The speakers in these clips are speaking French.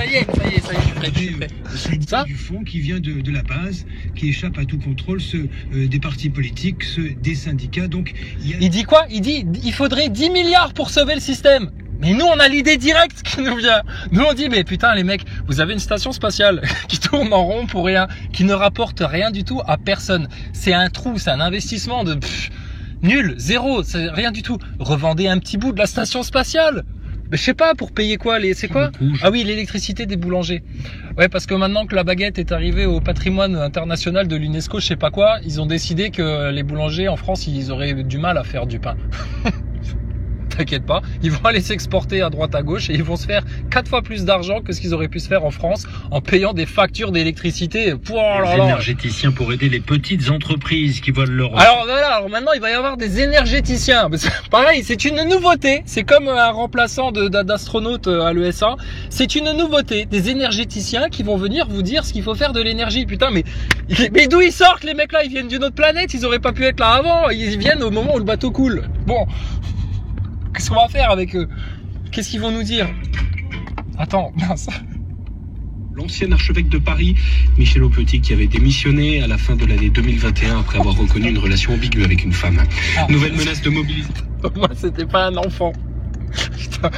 ça y est, je suis prêt. Ça du fond qui vient de la base, qui échappe à tout contrôle, ceux des partis politiques, ceux des syndicats. Donc il dit quoi? Il dit il faudrait 10 milliards pour sauver le système. Mais nous, on a l'idée directe qui nous vient. Nous, on dit, mais putain, les mecs, vous avez une station spatiale qui tourne en rond pour rien, qui ne rapporte rien du tout à personne. C'est un trou, c'est un investissement de nul, zéro, c'est rien du tout. Revendez un petit bout de la station spatiale. Mais je sais pas, pour payer quoi, c'est quoi? Ah oui, l'électricité des boulangers. Ouais, parce que maintenant que la baguette est arrivée au patrimoine international de l'UNESCO, je sais pas quoi, ils ont décidé que les boulangers en France, ils auraient du mal à faire du pain. T'inquiète pas, ils vont aller s'exporter à droite à gauche et ils vont se faire 4 fois plus d'argent que ce qu'ils auraient pu se faire en France en payant des factures d'électricité. Les énergéticiens pour aider les petites entreprises qui veulent leur... Alors voilà, maintenant il va y avoir des énergéticiens. Pareil, c'est une nouveauté. C'est comme un remplaçant d'astronaute à l'ESA. C'est une nouveauté. Des énergéticiens qui vont venir vous dire ce qu'il faut faire de l'énergie. Putain, mais d'où ils sortent les mecs là? Ils viennent d'une autre planète. Ils auraient pas pu être là avant. Ils viennent au moment où le bateau coule. Bon. Qu'est-ce qu'on va faire avec eux? Qu'est-ce qu'ils vont nous dire? Attends, mince. L'ancien archevêque de Paris, Michel Aupetit, qui avait démissionné à la fin de l'année 2021 après avoir reconnu une relation ambiguë avec une femme. Nouvelle menace de mobilisation. Moi, c'était pas un enfant. Putain.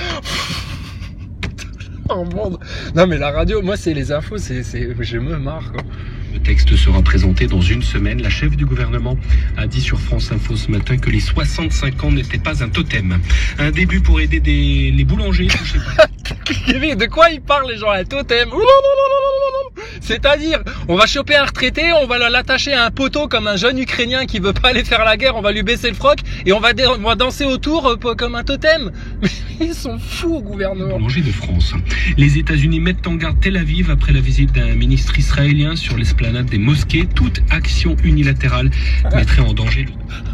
Oh monde. Non mais la radio, moi c'est les infos, je me marre quoi. Le texte sera présenté dans une semaine. La chef du gouvernement a dit sur France Info ce matin que les 65 ans n'étaient pas un totem. Un début pour aider les boulangers. Je sais pas. De quoi ils parlent les gens? Un totem? C'est-à-dire, on va choper un retraité, on va l'attacher à un poteau comme un jeune Ukrainien qui veut pas aller faire la guerre, on va lui baisser le froc et on va danser autour comme un totem. Mais ils sont fous au gouvernement. Boulanger de France. Les États-Unis mettent en garde Tel Aviv après la visite d'un ministre israélien sur l'esplanade des mosquées. Toute action unilatérale mettrait en danger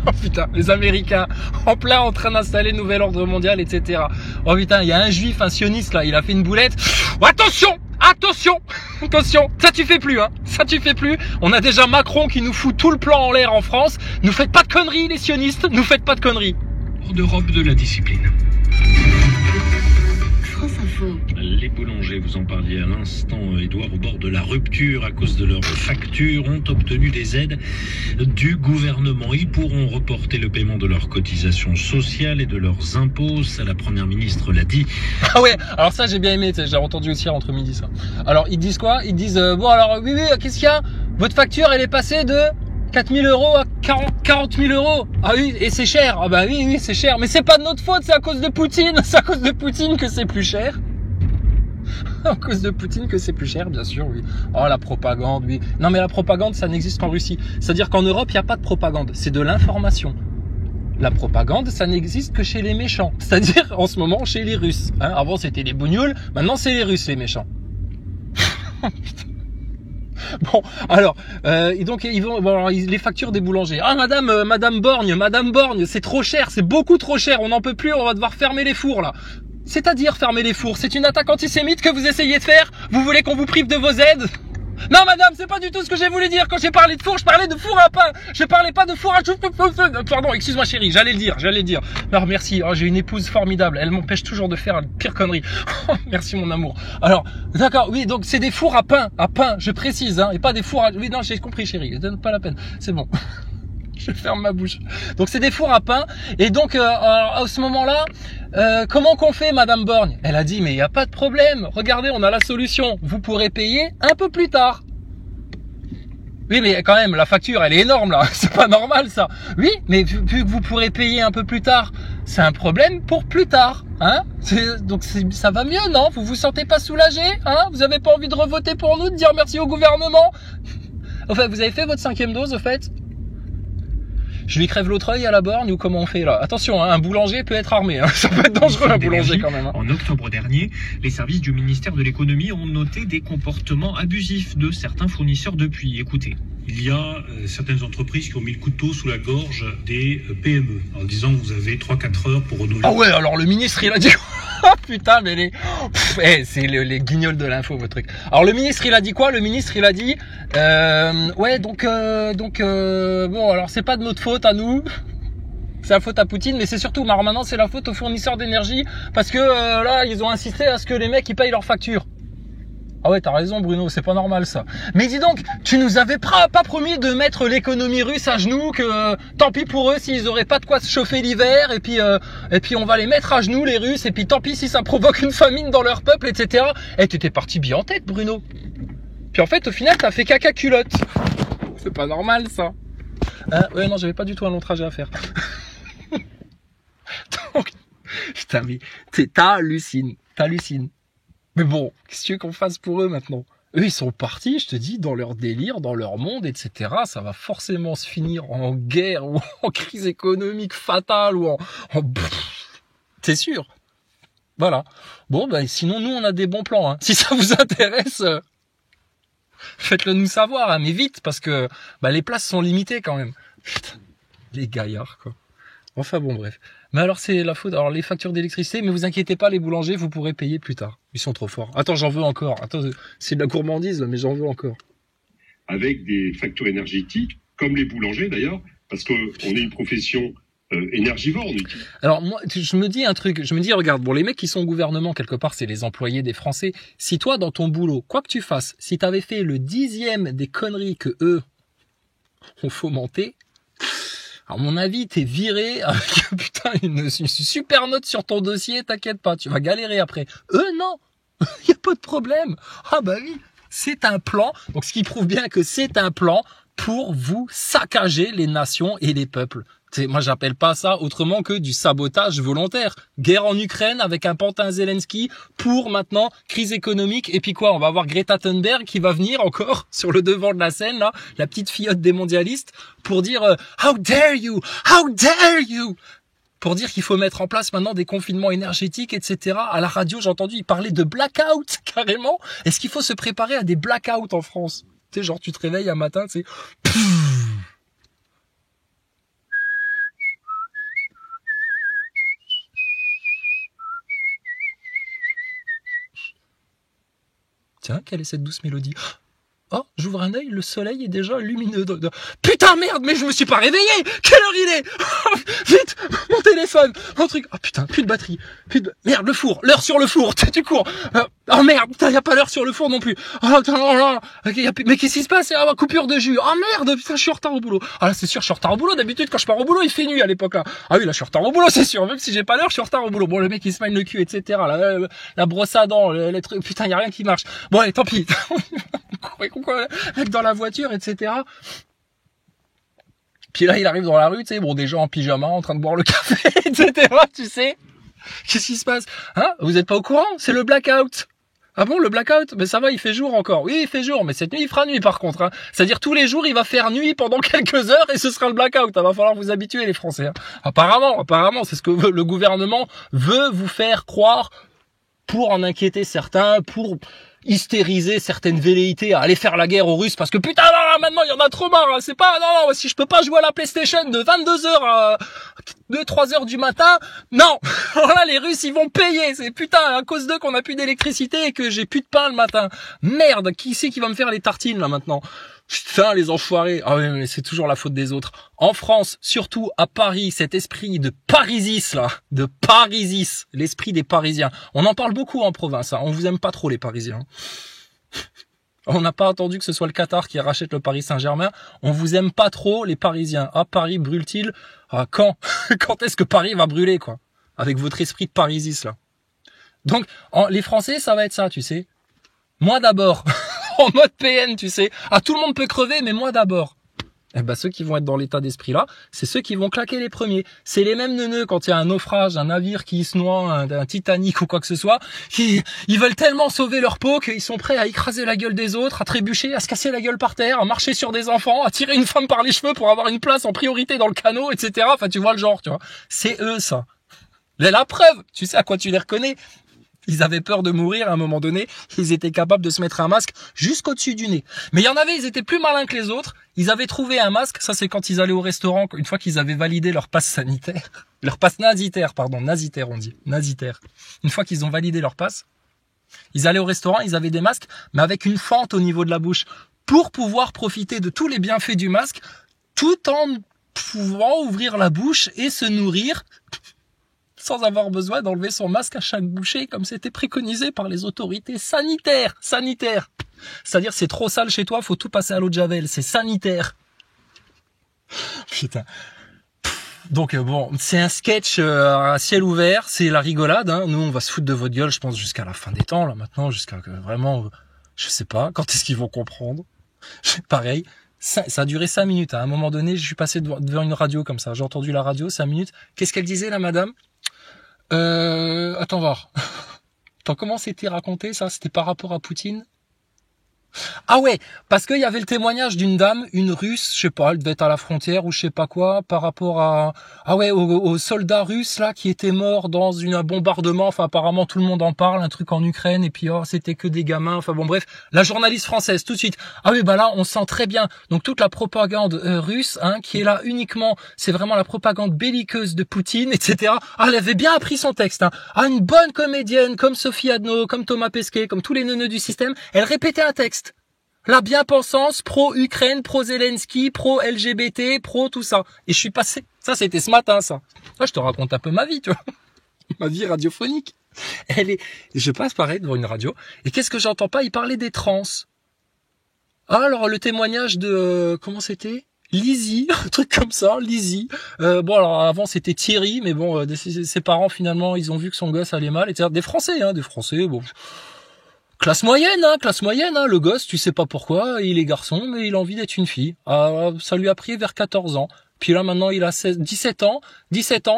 Oh putain, les Américains en plein en train d'installer le nouvel ordre mondial, etc. Oh putain, il y a un juif, un sioniste là, il a fait une boulette. Oh, attention, ça tu fais plus, hein. Ça tu fais plus. On a déjà Macron qui nous fout tout le plan en l'air en France. Nous faites pas de conneries les sionistes, nous faites pas de conneries. Hors d'Europe de la discipline. France Info. Les boulangers, vous en parliez à l'instant, Edouard, au bord de la rupture à cause de leurs factures, ont obtenu des aides du gouvernement. Ils pourront reporter le paiement de leurs cotisations sociales et de leurs impôts. Ça, la première ministre l'a dit. Ah ouais, alors ça j'ai bien aimé, j'ai entendu aussi entre midi ça. Alors ils disent quoi? Ils disent, bon alors oui, qu'est-ce qu'il y a? Votre facture elle est passée de 4 000 € à 40 000 €. Ah oui, et c'est cher. Ah bah oui, c'est cher. Mais c'est pas de notre faute, c'est à cause de Poutine. C'est à cause de Poutine que c'est plus cher. À cause de Poutine que c'est plus cher, bien sûr, oui. Oh, la propagande, oui. Non, mais la propagande, ça n'existe qu'en Russie. C'est-à-dire qu'en Europe, il n'y a pas de propagande. C'est de l'information. La propagande, ça n'existe que chez les méchants. C'est-à-dire, en ce moment, chez les Russes. Hein, avant, c'était les bougnoules. Maintenant, c'est les Russes, les méchants. Putain. Bon, alors, donc ils vont, bon, alors, les factures des boulangers. Ah, Madame Borgne, c'est trop cher, c'est beaucoup trop cher, on n'en peut plus, on va devoir fermer les fours là. C'est-à-dire fermer les fours, c'est une attaque antisémite que vous essayez de faire? Vous voulez qu'on vous prive de vos aides? Non madame, c'est pas du tout ce que j'ai voulu dire. Quand j'ai parlé de four, je parlais de four à pain. Je parlais pas de four à... Pardon, excuse-moi chérie, j'allais le dire. Alors merci, j'ai une épouse formidable. Elle m'empêche toujours de faire la pire connerie. Merci mon amour. Alors, d'accord, oui, donc c'est des fours à pain, je précise, hein, et pas des fours à... Oui, non, j'ai compris chérie, donne pas la peine, c'est bon. Je ferme ma bouche. Donc c'est des fours à pain. Et donc à ce moment-là, comment qu'on fait Madame Borgne? Elle a dit mais il n'y a pas de problème. Regardez, on a la solution. Vous pourrez payer un peu plus tard. Oui mais quand même la facture elle est énorme là. C'est pas normal ça. Oui mais vu que vous pourrez payer un peu plus tard, c'est un problème pour plus tard. Hein? Donc ça va mieux non? Vous vous sentez pas soulagé? Hein? Vous avez pas envie de revoter pour nous, de dire merci au gouvernement? Enfin vous avez fait votre 5e dose au fait? Je lui crève l'autre œil à la borgne ou comment on fait là? Attention, hein, un boulanger peut être armé. Hein. Ça peut être dangereux un boulanger quand même. Hein. En octobre dernier, les services du ministère de l'économie ont noté des comportements abusifs de certains fournisseurs depuis. Écoutez. Il y a certaines entreprises qui ont mis le couteau sous la gorge des PME en disant que vous avez 3-4 heures pour renouveler. Ah ouais, alors le ministre il a dit putain mais c'est les guignols de l'info votre truc. Alors le ministre il a dit quoi? Le ministre il a dit bon alors c'est pas de notre faute à nous. C'est la faute à Poutine, mais c'est surtout maintenant c'est la faute aux fournisseurs d'énergie parce que là ils ont insisté à ce que les mecs ils payent leurs factures. Ah ouais, t'as raison Bruno, c'est pas normal ça. Mais dis donc, tu nous avais pas promis de mettre l'économie russe à genoux, que tant pis pour eux s'ils auraient pas de quoi se chauffer l'hiver, et puis on va les mettre à genoux les Russes, et puis tant pis si ça provoque une famine dans leur peuple, etc. Et t'étais parti bien en tête Bruno. Puis en fait au final t'as fait caca culotte. C'est pas normal ça. Ouais non, j'avais pas du tout un long trajet à faire. Donc, putain mais t'hallucines. Mais bon, qu'est-ce que tu veux qu'on fasse pour eux maintenant? Eux, ils sont partis, je te dis, dans leur délire, dans leur monde, etc. Ça va forcément se finir en guerre ou en crise économique fatale ou en... T'es sûr? Voilà. Bon, ben, sinon, nous, on a des bons plans. Hein. Si ça vous intéresse, faites-le nous savoir, hein, mais vite, parce que les places sont limitées quand même. Putain, les gaillards, quoi. Enfin bon, bref. Mais alors c'est la faute. Alors les factures d'électricité, mais vous inquiétez pas, les boulangers, vous pourrez payer plus tard. Ils sont trop forts. Attends, j'en veux encore. Attends, c'est de la gourmandise, mais j'en veux encore. Avec des factures énergétiques, comme les boulangers d'ailleurs, parce qu'on est une profession énergivore. Alors moi, je me dis un truc. Je me dis, regarde, bon, les mecs qui sont au gouvernement quelque part, c'est les employés des Français. Si toi, dans ton boulot, quoi que tu fasses, si t'avais fait le 10e des conneries que eux ont fomenté. À mon avis, t'es viré avec une super note sur ton dossier, t'inquiète pas, tu vas galérer après. Non, y a pas de problème. Ah bah oui, c'est un plan. Donc ce qui prouve bien que c'est un plan pour vous saccager les nations et les peuples. Moi, j'appelle pas ça autrement que du sabotage volontaire. Guerre en Ukraine avec un pantin Zelensky pour maintenant crise économique. Et puis quoi, on va avoir Greta Thunberg qui va venir encore sur le devant de la scène, là, la petite fillotte des mondialistes, pour dire How dare you? How dare you? Pour dire qu'il faut mettre en place maintenant des confinements énergétiques, etc. À la radio, j'ai entendu, il parlait de blackout, carrément. Est-ce qu'il faut se préparer à des blackouts en France? Tu sais, genre, tu te réveilles un matin, tu sais... Tiens, quelle est cette douce mélodie? Oh, j'ouvre un œil, le soleil est déjà lumineux. Putain, merde, mais je me suis pas réveillé! Quelle heure il est? Oh, vite, mon téléphone, mon truc. Oh putain, plus de batterie. Merde, le four, l'heure sur le four, tu cours. Oh merde, putain, y a pas l'heure sur le four non plus. Oh putain, mais qu'est-ce qui se passe? Ah, coupure de jus. Oh merde, putain, je suis en retard au boulot. Ah là, c'est sûr, je suis en retard au boulot. D'habitude, quand je pars au boulot, il fait nuit à l'époque là. Ah oui, là, je suis en retard au boulot, c'est sûr. Même si j'ai pas l'heure, je suis en retard au boulot. Bon, le mec, il se mine le cul, etc. La brosse à dents, les trucs. Putain, y a rien qui marche. Bon, allez, tant pis. Dans la voiture, etc. Puis là, il arrive dans la rue, tu sais, bon, des gens en pyjama, en train de boire le café, etc., tu sais. Qu'est-ce qui se passe? Hein? Vous êtes pas au courant? C'est le blackout. Ah bon, le blackout? Mais ça va, il fait jour encore. Oui, il fait jour, mais cette nuit, il fera nuit par contre. Hein. C'est-à-dire tous les jours, il va faire nuit pendant quelques heures et ce sera le blackout. Il va falloir vous habituer, les Français. Hein. Apparemment, c'est ce que le gouvernement veut vous faire croire pour en inquiéter certains, pour hystériser certaines velléités à aller faire la guerre aux Russes parce que putain non, maintenant il y en a trop marre, hein. C'est pas non, si je peux pas jouer à la PlayStation de 22h à 2-3h du matin, non. Alors là les Russes ils vont payer, c'est putain à cause d'eux qu'on a plus d'électricité et que j'ai plus de pain le matin. Merde, qui c'est qui va me faire les tartines là maintenant? Putain, les enfoirés. Ah oui, mais c'est toujours la faute des autres. En France, surtout à Paris, cet esprit de parisis, là. De parisis. L'esprit des Parisiens. On en parle beaucoup en province, hein. On vous aime pas trop, les Parisiens. On n'a pas attendu que ce soit le Qatar qui rachète le Paris Saint-Germain. On vous aime pas trop, les Parisiens. Ah, Paris brûle-t-il? Ah, quand? Quand est-ce que Paris va brûler, quoi? Avec votre esprit de parisis, là. Donc, les Français, ça va être ça, tu sais. Moi d'abord. En mode PN, tu sais. Ah, tout le monde peut crever, mais moi d'abord. Eh ben, ceux qui vont être dans l'état d'esprit là, c'est ceux qui vont claquer les premiers. C'est les mêmes neuneux quand il y a un naufrage, un navire qui se noie, un Titanic ou quoi que ce soit. Ils veulent tellement sauver leur peau qu'ils sont prêts à écraser la gueule des autres, à trébucher, à se casser la gueule par terre, à marcher sur des enfants, à tirer une femme par les cheveux pour avoir une place en priorité dans le canot, etc. Enfin, tu vois le genre, tu vois. C'est eux, ça. La preuve, tu sais à quoi tu les reconnais? Ils avaient peur de mourir à un moment donné. Ils étaient capables de se mettre un masque jusqu'au-dessus du nez. Mais il y en avait, ils étaient plus malins que les autres. Ils avaient trouvé un masque. Ça, c'est quand ils allaient au restaurant, une fois qu'ils avaient validé leur passe sanitaire. Leur passe nasitaire, pardon. Nasitaire, on dit. Nasitaire. Une fois qu'ils ont validé leur passe, ils allaient au restaurant, ils avaient des masques, mais avec une fente au niveau de la bouche. Pour pouvoir profiter de tous les bienfaits du masque, tout en pouvant ouvrir la bouche et se nourrir sans avoir besoin d'enlever son masque à chaque bouchée, comme c'était préconisé par les autorités sanitaires. Sanitaires. C'est-à-dire, c'est trop sale chez toi, faut tout passer à l'eau de Javel. C'est sanitaire. Putain. Donc bon, c'est un sketch à ciel ouvert, c'est la rigolade. Hein. Nous, on va se foutre de votre gueule, je pense, jusqu'à la fin des temps, là, maintenant, jusqu'à que vraiment, je sais pas, quand est-ce qu'ils vont comprendre. Pareil, ça a duré 5 minutes. À un moment donné, je suis passé devant une radio comme ça. J'ai entendu la radio, 5 minutes. Qu'est-ce qu'elle disait, la madame ? Attends voir. Attends, comment c'était raconté, ça ? C'était par rapport à Poutine ? Ah ouais, parce qu'il y avait le témoignage d'une dame, une Russe, je sais pas, elle devait être à la frontière ou je sais pas quoi, par rapport à, aux soldats russes là qui étaient morts dans un bombardement. Enfin, apparemment tout le monde en parle, un truc en Ukraine, et puis c'était que des gamins. Enfin bon, bref, la journaliste française tout de suite. Ah oui, bah là on sent très bien. Donc toute la propagande russe, hein, qui est là uniquement, c'est vraiment la propagande belliqueuse de Poutine, etc. Ah, elle avait bien appris son texte. Hein. Ah, une bonne comédienne comme Sophie Adno, comme Thomas Pesquet, comme tous les neuneux du système, elle répétait un texte. La bien-pensance, pro-Ukraine, pro-Zelensky, pro-LGBT, pro tout ça. Et je suis passé, ça c'était ce matin ça. Là je te raconte un peu ma vie, tu vois. Ma vie radiophonique. Je passe pareil devant une radio, et qu'est-ce que j'entends pas ? Il parlait des trans. Ah, alors le témoignage de, comment c'était ? Lizzie, un truc comme ça, Lizzie. Bon alors avant c'était Thierry, mais bon, ses parents finalement ils ont vu que son gosse allait mal, etc. Des Français, bon... Classe moyenne, le gosse, tu sais pas pourquoi, il est garçon, mais il a envie d'être une fille. Ah, ça lui a pris vers 14 ans. Puis là, maintenant, il a 17 ans,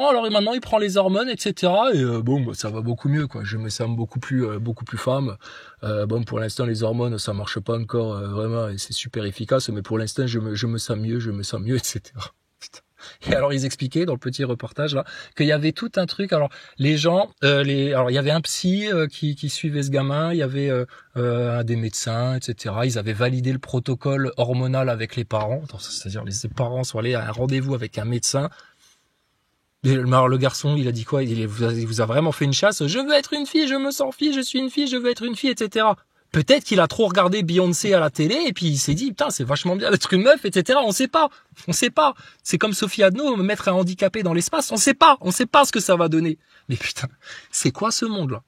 alors maintenant, il prend les hormones, etc. Et bon, ça va beaucoup mieux, quoi. Je me sens beaucoup plus femme. Bon, pour l'instant, les hormones, ça marche pas encore vraiment, et c'est super efficace, mais pour l'instant, je me sens mieux, etc. Et alors ils expliquaient dans le petit reportage là qu'il y avait tout un truc. Alors les gens, alors il y avait un psy qui suivait ce gamin, il y avait des médecins, etc. Ils avaient validé le protocole hormonal avec les parents. C'est-à-dire les parents sont allés à un rendez-vous avec un médecin. Et alors le garçon, il a dit quoi ? Il vous a vraiment fait une chasse. Je veux être une fille, je me sens fille, je suis une fille, je veux être une fille, etc. Peut-être qu'il a trop regardé Beyoncé à la télé et puis il s'est dit putain c'est vachement bien d'être une meuf, etc. On sait pas. C'est comme Sophie Adno, mettre un handicapé dans l'espace, on sait pas ce que ça va donner. Mais putain, c'est quoi ce monde-là ?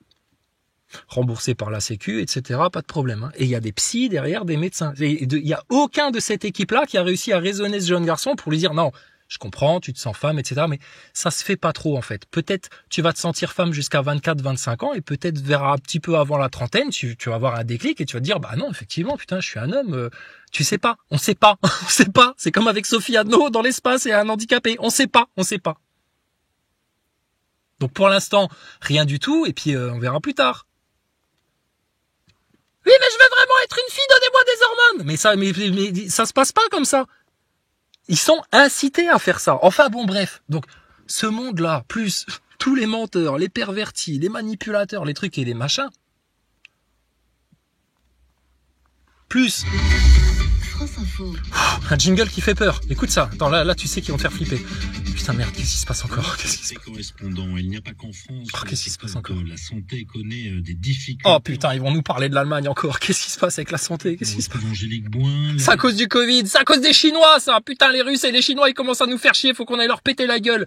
Remboursé par la Sécu, etc. Pas de problème. Hein. Et il y a des psys derrière, des médecins. Il y a aucun de cette équipe-là qui a réussi à raisonner ce jeune garçon pour lui dire non. Je comprends, tu te sens femme, etc. Mais ça se fait pas trop, en fait. Peut-être tu vas te sentir femme jusqu'à 24-25 ans et peut-être vers un petit peu avant la trentaine, tu vas avoir un déclic et tu vas te dire, bah non, effectivement, putain, je suis un homme. Tu sais pas, on sait pas. C'est comme avec Sophie Adno dans l'espace et un handicapé. On sait pas. Donc pour l'instant, rien du tout et puis on verra plus tard. Oui, mais je veux vraiment être une fille, donnez-moi des hormones. Mais ça se passe pas comme ça. Ils sont incités à faire ça. Enfin bon, bref. Donc, ce monde-là, plus tous les menteurs, les pervertis, les manipulateurs, les trucs et les machins, plus France Info. Un jingle qui fait peur. Écoute ça. Attends, là, tu sais qu'ils vont te faire flipper. Putain, merde, qu'est-ce qui se passe encore ? Il n'y a pas qu'en France. Qu'est-ce qui se passe encore ? La santé connaît des difficultés. Oh putain, ils vont nous parler de l'Allemagne encore. Qu'est-ce qui se passe avec la santé ? Qu'est-ce qui se passe ? Angélique Boin. C'est à cause du Covid, c'est à cause des Chinois, ça. Putain, les Russes et les Chinois, ils commencent à nous faire chier. Faut qu'on aille leur péter la gueule.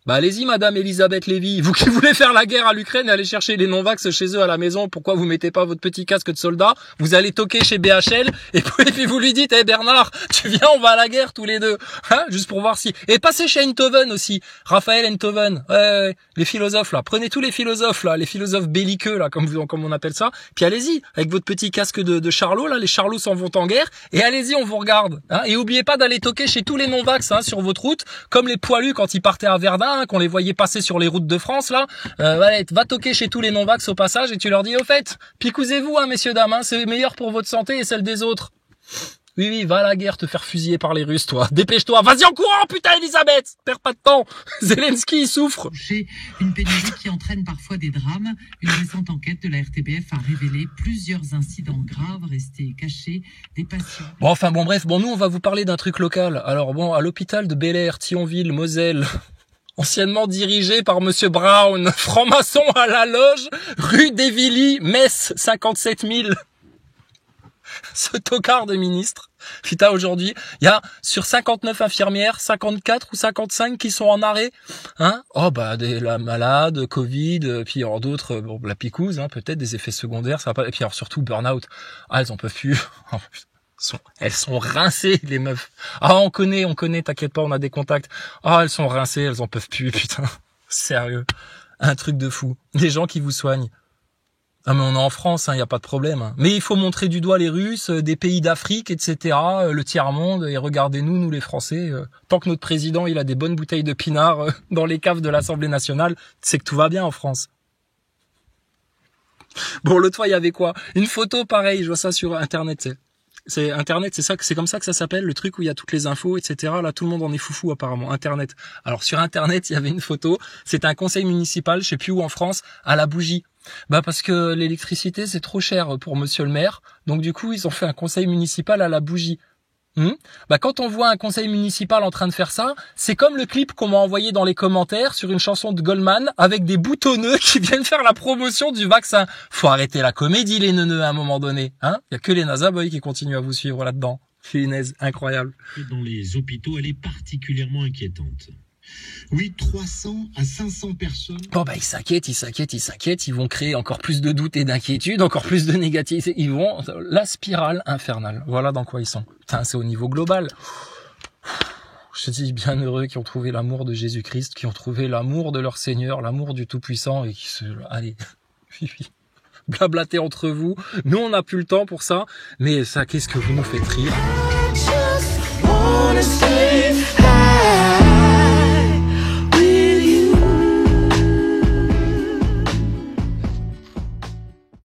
Bah allez-y, Madame Elisabeth Lévy. Vous qui voulez faire la guerre à l'Ukraine et aller chercher les non-vax chez eux à la maison, pourquoi vous mettez pas votre petit casque de soldat ? Vous allez toquer chez BHL et puis vous lui dites, Bernard, tu viens, on va à la guerre tous les deux. Hein, juste pour voir si... Et passez chez Enthoven aussi. Raphaël Enthoven. Ouais, les philosophes là. Prenez tous les philosophes là, les philosophes belliqueux là, comme on appelle ça. Puis allez-y, avec votre petit casque de charlot là, les charlots s'en vont en guerre. Et allez-y, on vous regarde. Hein, et oubliez pas d'aller toquer chez tous les non-vax hein, sur votre route, comme les poilus quand ils partaient à Verdun, hein, qu'on les voyait passer sur les routes de France là. Va toquer chez tous les non-vax au passage et tu leur dis au fait, picousez-vous hein, messieurs dames, hein, c'est meilleur pour votre santé et celle des autres. Oui, va à la guerre te faire fusiller par les Russes, toi. Dépêche-toi, vas-y en courant, putain, Elisabeth. Perds pas de temps. Zelensky, il souffre. Une pénurie qui entraîne parfois des drames. Une récente enquête de la RTBF a révélé plusieurs incidents graves restés cachés des patients. Bref, nous, on va vous parler d'un truc local. Alors bon, à l'hôpital de Bel-Air, Thionville, Moselle, anciennement dirigé par Monsieur Brown, franc-maçon à la loge, rue d'Évilly, Metz, 57 000. Ce tocard de ministre Putain, aujourd'hui, il y a sur 59 infirmières, 54 ou 55 qui sont en arrêt. Hein? Oh bah la malade, Covid, puis alors d'autres, bon, la picouse, hein, peut-être des effets secondaires, ça va pas. Et puis alors surtout burn-out. Ah, elles en peuvent plus. Elles sont rincées, les meufs. Ah, on connaît, t'inquiète pas, on a des contacts. Ah, elles sont rincées, elles en peuvent plus, putain. Sérieux. Un truc de fou. Des gens qui vous soignent. Ah mais on est en France, hein, y a pas de problème. Hein. Mais il faut montrer du doigt les Russes, des pays d'Afrique, etc., le tiers-monde, et regardez-nous, nous les Français, tant que notre président il a des bonnes bouteilles de pinard dans les caves de l'Assemblée nationale, c'est que tout va bien en France. Bon, l'autre fois il y avait quoi? Une photo pareil, je vois ça sur Internet, c'est Internet, c'est comme ça que ça s'appelle, le truc où il y a toutes les infos, etc. Là, tout le monde en est foufou apparemment, Internet. Alors sur Internet, il y avait une photo, c'était un conseil municipal, je sais plus où en France, à la bougie. Bah parce que l'électricité c'est trop cher pour monsieur le maire, donc du coup ils ont fait un conseil municipal à la bougie. Bah quand on voit un conseil municipal en train de faire ça, c'est comme le clip qu'on m'a envoyé dans les commentaires sur une chanson de Goldman avec des boutonneux qui viennent faire la promotion du vaccin. Faut arrêter la comédie les neuneux à un moment donné, hein. Il y a que les NASA boys qui continuent à vous suivre là-dedans. Finesse, incroyable. Dans les hôpitaux, elle est particulièrement inquiétante. Oui, 300 à 500 personnes. Bon bah ils s'inquiètent, ils vont créer encore plus de doutes et d'inquiétudes, encore plus de négativité, ils vont la spirale infernale. Voilà dans quoi ils sont. Putain, c'est au niveau global. Je te dis bien heureux qui ont trouvé l'amour de Jésus-Christ, qui ont trouvé l'amour de leur Seigneur, l'amour du Tout-Puissant et qui se allez blablater entre vous. Nous on n'a plus le temps pour ça, mais ça qu'est-ce que vous nous faites rire.